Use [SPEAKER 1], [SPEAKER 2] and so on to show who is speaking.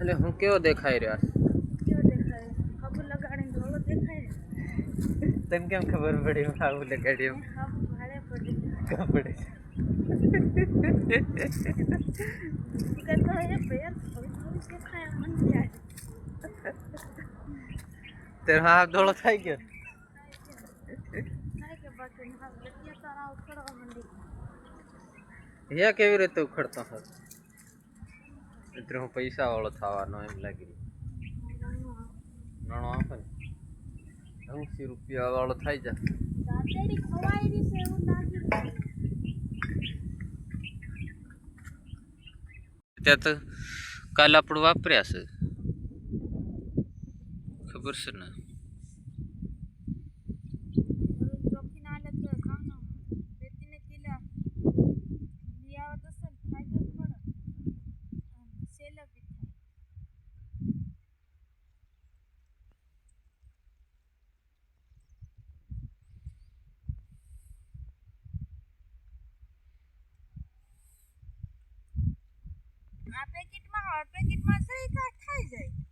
[SPEAKER 1] એટલે હું કેવો દેખાઈ રહ્યો
[SPEAKER 2] કેવો દેખાય હાબુ લગાડીને ધોળો દેખાય
[SPEAKER 1] તને કેમ ખબર પડી હું આવું લગાડ્યું
[SPEAKER 2] હાબુ ભાડે પડી
[SPEAKER 1] કપડે
[SPEAKER 2] કે તો એ પેર થોડી દેખાય મન જાય
[SPEAKER 1] તેર હાથ ધોળો થઈ ગયો
[SPEAKER 2] થાય કે બાકી હા લટિયા તારા ઉખડવા માંડી
[SPEAKER 1] યા કેવી રીતે ઉખડતો હતો એટલે હું પૈસા વાળો થવાનો એમ લાગી નાણો આપે ને 80 રૂપિયા વાળો થઈ જાય
[SPEAKER 2] દાંતેડી ખવાઈ રહી છે એવું લાગી
[SPEAKER 1] ત્યાં તો કાલ આપણું વાપર્યા છે ખબર છે ને
[SPEAKER 2] ચોકી ના લે તો કાનો બેતીને કિલા લીયા તો સર ફાયદો પડે સેલ બી થાય આ પેકેટમાં સહી કા થઈ જાય